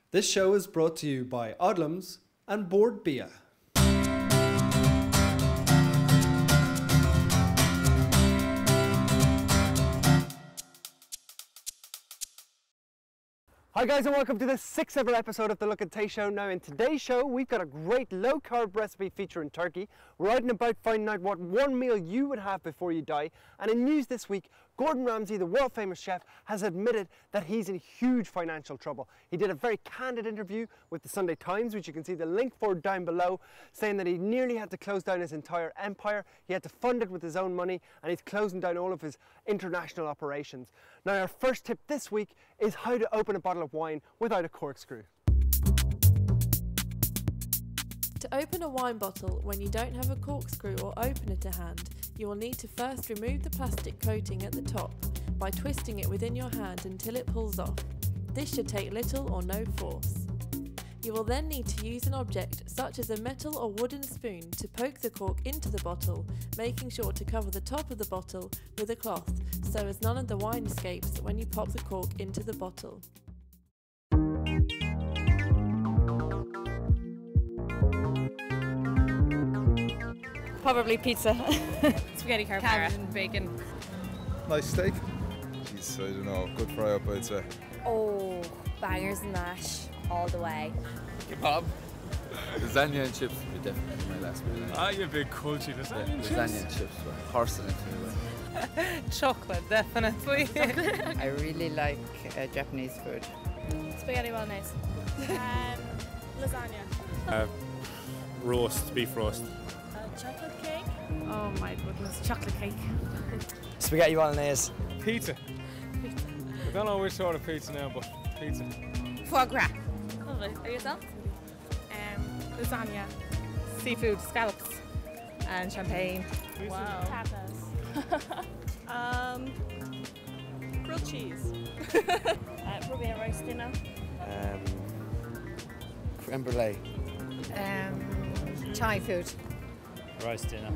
This show is brought to you by Odlums and Board Bia. Hi guys, and welcome to the 6th ever episode of the Look and Taste Show. Now in today's show we've got a great low carb recipe featuring turkey. We're out and about finding out what one meal you would have before you die. And in news this week, Gordon Ramsay, the world famous chef, has admitted that he's in huge financial trouble. He did a very candid interview with the Sunday Times, which you can see the link for down below, saying that he nearly had to close down his entire empire. He had to fund it with his own money, and he's closing down all of his international operations. Now our first tip this week is how to open a bottle of wine without a corkscrew. To open a wine bottle when you don't have a corkscrew or opener to hand, you will need to first remove the plastic coating at the top by twisting it within your hand until it pulls off. This should take little or no force. You will then need to use an object such as a metal or wooden spoon to poke the cork into the bottle, making sure to cover the top of the bottle with a cloth so as none of the wine escapes when you pop the cork into the bottle. Probably pizza. Spaghetti carbonara and bacon. Nice steak. Jeez, I don't know. Good fry up, I'd say. Oh, bangers and mash all the way. Kebab. Lasagna and chips would be definitely my last meal. Ah, you're a big culture. Lasagna and chips. Lasagna and chips, horse it into it. Chocolate, definitely. I really like Japanese food. Spaghetti bolognese. Lasagna. Roast, beef roast. Chocolate cake. Oh my goodness, chocolate cake. Spaghetti bolognese. Pizza. I don't know which sort of pizza now, but pizza. Foie gras. Lovely. Are yourself? Lasagna. Seafood, scallops. And champagne. Wow. Tapas. Grilled cheese. Probably a roast dinner. Creme brulee. Thai food. Roast dinner.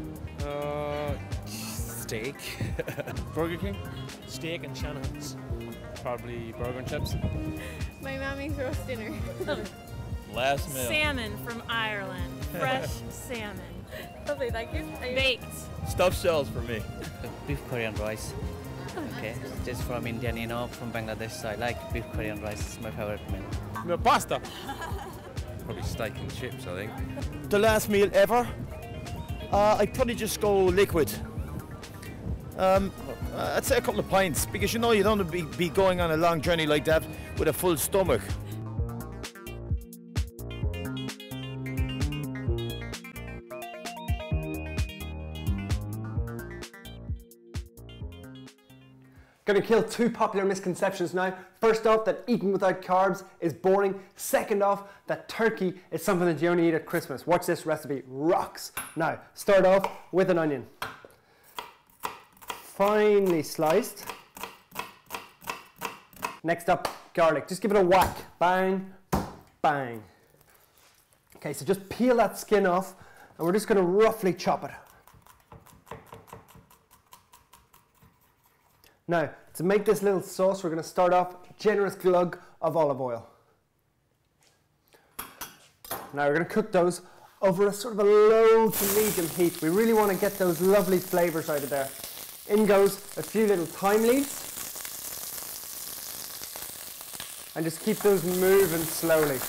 Steak. Burger King. Steak and Shanahan's. Probably burger and chips. My mommy's roast dinner. Last meal. Salmon from Ireland. Fresh salmon. Lovely, thank you. Baked. Stuffed shells for me. Beef curry and rice. Okay, just from Indian, you know, from Bangladesh, so I like beef curry and rice. It's my favorite meal. No, pasta. Probably steak and chips, I think. The last meal ever, I'd probably just go liquid. I'd say a couple of pints, because you know you don't want to be going on a long journey like that with a full stomach. Going to kill two popular misconceptions now. First off, that eating without carbs is boring. Second off, that turkey is something that you only eat at Christmas. Watch this recipe, rocks. Now, start off with an onion. Finely sliced. Next up, garlic. Just give it a whack. Bang, bang. Okay, so just peel that skin off, and we're just going to roughly chop it. Now, to make this little sauce, we're going to start off a generous glug of olive oil. Now we're going to cook those over a sort of a low to medium heat. We really want to get those lovely flavours out of there. In goes a few little thyme leaves. And just keep those moving slowly.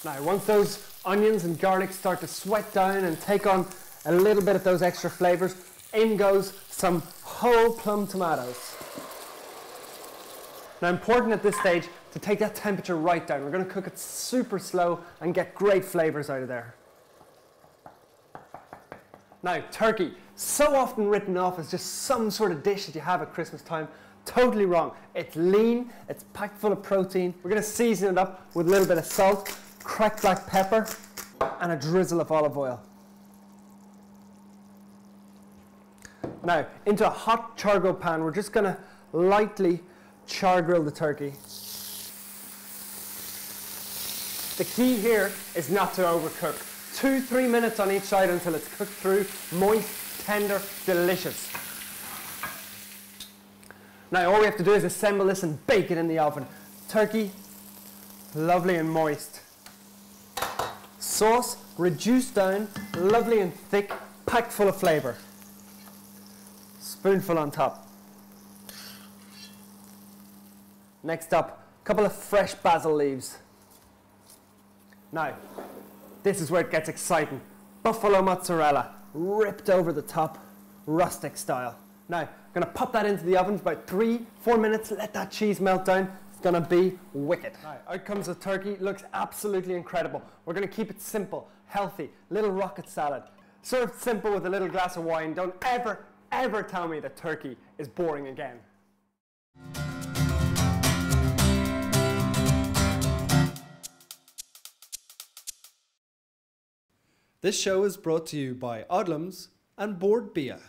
Now, once those onions and garlic start to sweat down and take on a little bit of those extra flavours, in goes some whole plum tomatoes. Now, important at this stage to take that temperature right down. We're going to cook it super slow and get great flavours out of there. Now, turkey, so often written off as just some sort of dish that you have at Christmas time. Totally wrong. It's lean, it's packed full of protein. We're going to season it up with a little bit of salt, cracked black pepper, and a drizzle of olive oil. Now, into a hot charcoal pan, we're just going to lightly char grill the turkey. The key here is not to overcook. 2-3 minutes on each side until it's cooked through, moist, tender, delicious. Now all we have to do is assemble this and bake it in the oven. Turkey, Lovely and moist. Sauce reduced down, lovely and thick, packed full of flavour. Spoonful on top. Next up, a couple of fresh basil leaves. Now, this is where it gets exciting. Buffalo mozzarella, ripped over the top, rustic style. Now, I'm going to pop that into the oven for about 3-4 minutes, let that cheese melt down. It's going to be wicked. Right, out comes the turkey, looks absolutely incredible. We're going to keep it simple, healthy, little rocket salad. Served simple with a little glass of wine. Don't ever tell me that turkey is boring again. This show is brought to you by Odlums and Board Beer.